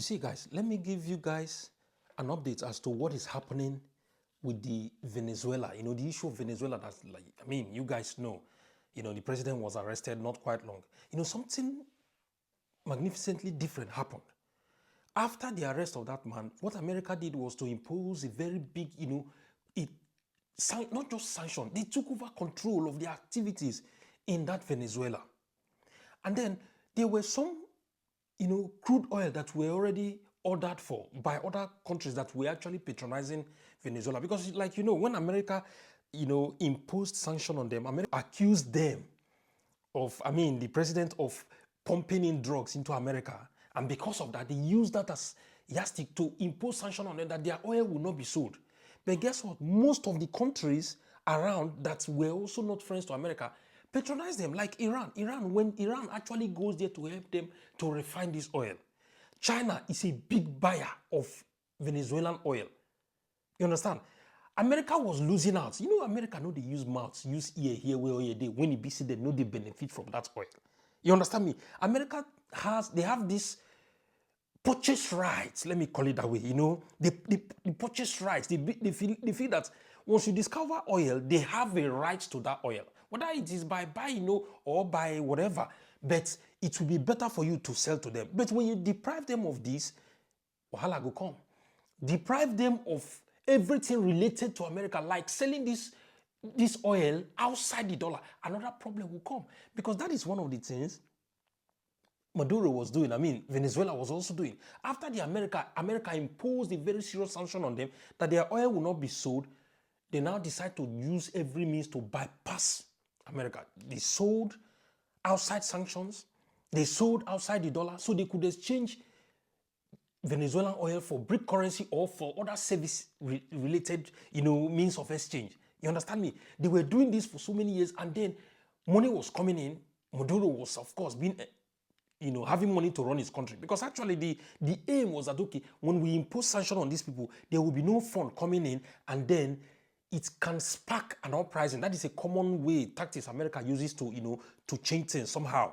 You see, guys, let me give you guys an update as to what is happening with the Venezuela. The issue of Venezuela, that's like, you guys know, the president was arrested not quite long. Something magnificently different happened. After the arrest of that man, what America did was to impose a very big, not just sanction, they took over control of the activities in that Venezuela. And then there were some, crude oil that were already ordered for by other countries that were actually patronizing Venezuela. Because when America, imposed sanction on them, America accused them of, the president of pumping in drugs into America. And because of that, they used that as yardstick to impose sanction on them that their oil will not be sold. But guess what? Most of the countries around that were also not friends to America patronize them, like Iran. When Iran actually goes there to help them to refine this oil. China is a big buyer of Venezuelan oil. You understand? America was losing out. America know they use mouths, use ear here, where here, there. When it be said, they know they benefit from that oil. You understand me? America they have this purchase rights, let me call it that way. The purchase rights. They feel that once you discover oil, they have a right to that oil. Whether it is by buying, or by whatever, but it will be better for you to sell to them. But when you deprive them of this, wahala go come. Deprive them of everything related to America, like selling this oil outside the dollar, another problem will come. Because that is one of the things Maduro was doing. Venezuela was also doing. After the America imposed a very serious sanction on them that their oil will not be sold, they now decide to use every means to bypass America. They sold outside sanctions. They sold outside the dollar so they could exchange Venezuelan oil for brick currency or for other service-related, means of exchange. You understand me? They were doing this for so many years, and then money was coming in. Maduro was, of course, being, having money to run his country. Because actually, the aim was that, okay, when we impose sanction on these people, there will be no fund coming in, and then it can spark an uprising. That is a common way, tactics America uses to, to change things somehow.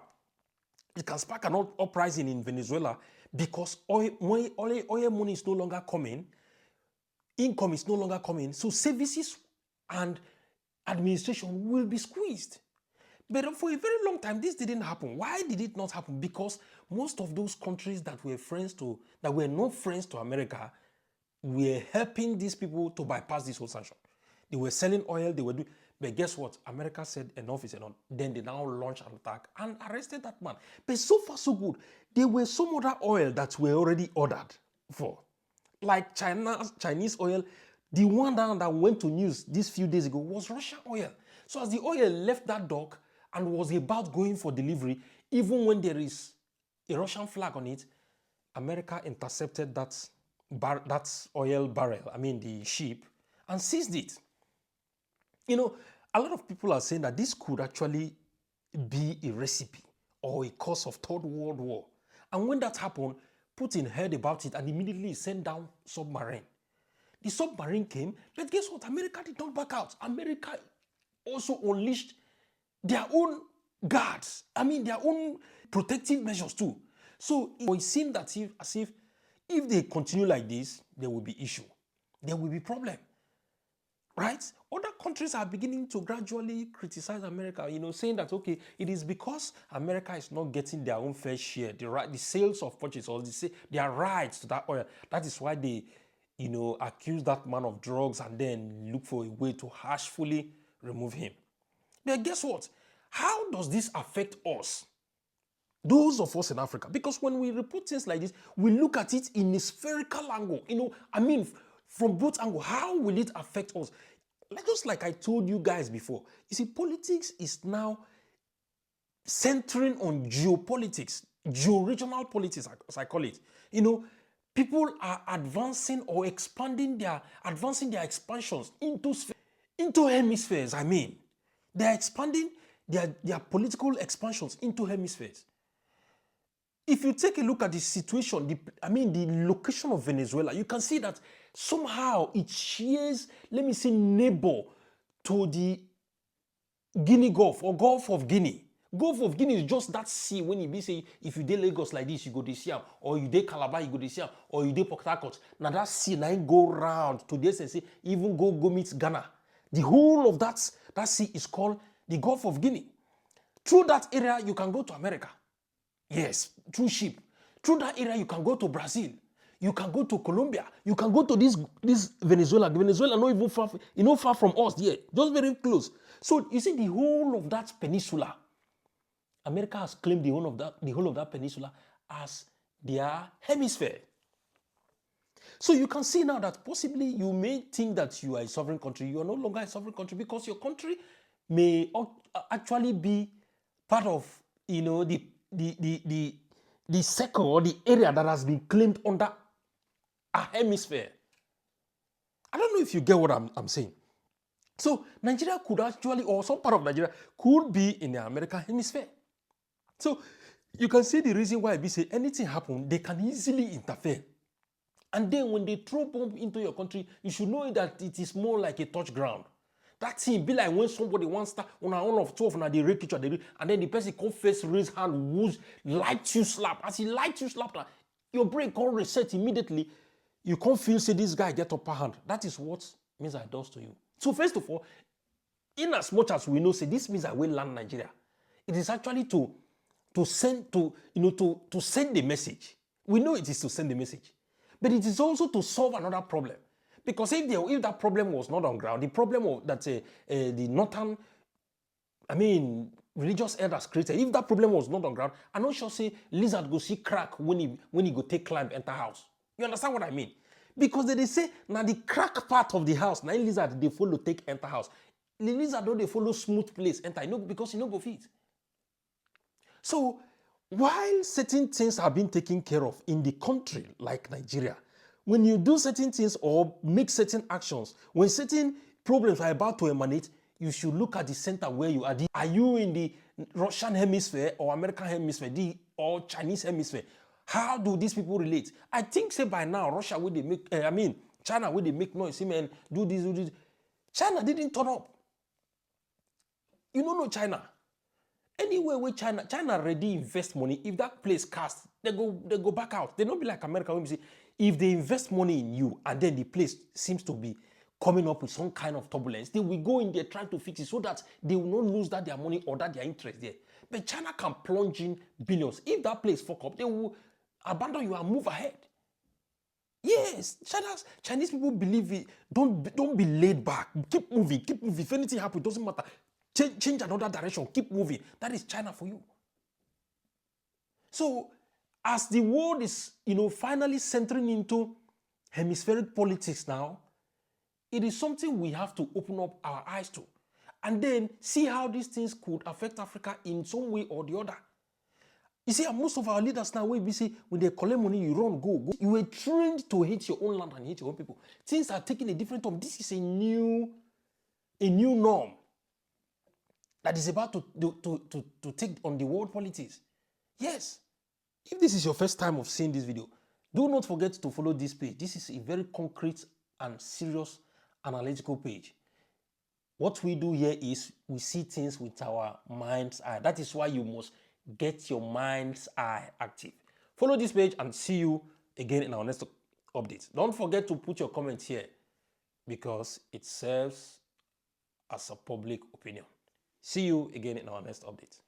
It can spark an uprising in Venezuela because oil money is no longer coming, income is no longer coming, so services and administration will be squeezed. But for a very long time, this didn't happen. Why did it not happen? Because most of those countries that were not friends to America were helping these people to bypass this whole sanction. They were selling oil, they were doing, but guess what? America said enough is enough. Then they now launched an attack and arrested that man. But so far so good. There were some other oil that were already ordered for. Like Chinese oil. The one that went to news these few days ago was Russian oil. So as the oil left that dock and was about going for delivery, even when there is a Russian flag on it, America intercepted that oil barrel, the ship, and seized it. A lot of people are saying that this could actually be a recipe or a cause of Third World War. And when that happened, Putin heard about it and immediately sent down submarine. The submarine came, but guess what? America did not back out. America also unleashed their own guards. Their own protective measures too. So it seemed that as if they continue like this, there will be issue. There will be problem. Right? Other countries are beginning to gradually criticize America, saying that, okay, it is because America is not getting their own fair share, the sales of purchase, or their rights to that oil. That is why they, accuse that man of drugs and then look for a way to harshly remove him. But guess what? How does this affect us? Those of us in Africa. Because when we report things like this, we look at it in a spherical angle. From both angles, how will it affect us? Just like I told you guys before, you see, politics is now centering on geopolitics, geo-regional politics, as I call it. People are advancing or advancing their expansions into hemispheres. They're expanding their political expansions into hemispheres. If you take a look at the situation, the location of Venezuela, you can see that somehow it shares, let me say, neighbor to the Guinea Gulf or Gulf of Guinea. Gulf of Guinea is just that sea when you be say, if you dey Lagos like this, you go to see am, or you dey Calabar, you go to see am, or you dey Port Harcourt. Now that sea now go round to this and say, even go meet Ghana. The whole of that sea is called the Gulf of Guinea. Through that area, you can go to America. Yes, through ship. Through that area, you can go to Brazil. You can go to Colombia. You can go to this Venezuela. Venezuela not even far, far from us here. Just very close. So you see the whole of that peninsula. America has claimed the whole of that peninsula as their hemisphere. So you can see now that possibly you may think that you are a sovereign country. You are no longer a sovereign country because your country may actually be part of, the circle or the area that has been claimed under a hemisphere. I don't know if you get what I'm saying. So Nigeria could actually, or some part of Nigeria could be in the American hemisphere. So you can see the reason why we say anything happen, they can easily interfere. And then when they throw bomb into your country, you should know that it is more like a touch ground. That thing be like when somebody wants to, one of two of them, they rake each other, and then the person come first raise hand, who's light you slap. As he light you slap, your brain can't reset immediately. You can't feel, say, this guy get upper hand. That is what Missile does to you. So first of all, in as much as we know, say, this Missile will land Nigeria, it is actually to send the message. We know it is to send the message. But it is also to solve another problem. Because if that problem was not on ground, the problem of that the northern, religious elders created, if that problem was not on ground, I'm not sure say lizard go see crack when he go take climb enter house. You understand what I mean? Because they say now the crack part of the house, now lizard they follow take enter house. The lizard don't they follow smooth place enter, because you know go fit. So while certain things have been taken care of in the country like Nigeria, when you do certain things or make certain actions, when certain problems are about to emanate, you should look at the center where you are. Are you in the Russian hemisphere or American hemisphere or Chinese hemisphere? How do these people relate? I think say by now, Russia will they make, China will they make noise, man, do this. China didn't turn up. You don't know China. Anywhere where China already invest money, if that place cast, they go back out. They don't be like America when we say, if they invest money in you and then the place seems to be coming up with some kind of turbulence, they will go in there trying to fix it so that they will not lose that their money or that their interest there. But China can plunge in billions. If that place fuck up, they will abandon you and move ahead. Yes, Chinese people believe it. Don't be laid back. Keep moving. If anything happens, it doesn't matter. Change another direction. Keep moving. That is China for you. So, as the world is, finally centering into hemispheric politics now, it is something we have to open up our eyes to, and then see how these things could affect Africa in some way or the other. You see, most of our leaders now, when they collect money, you run, go. You were trained to hate your own land and hate your own people. Things are taking a different turn. This is a new norm that is about to take on the world politics. Yes. If this is your first time of seeing this video, do not forget to follow this page. This is a very concrete and serious analytical page. What we do here is we see things with our mind's eye. That is why you must get your mind's eye active. Follow this page and see you again in our next update. Don't forget to put your comments here because it serves as a public opinion. See you again in our next update.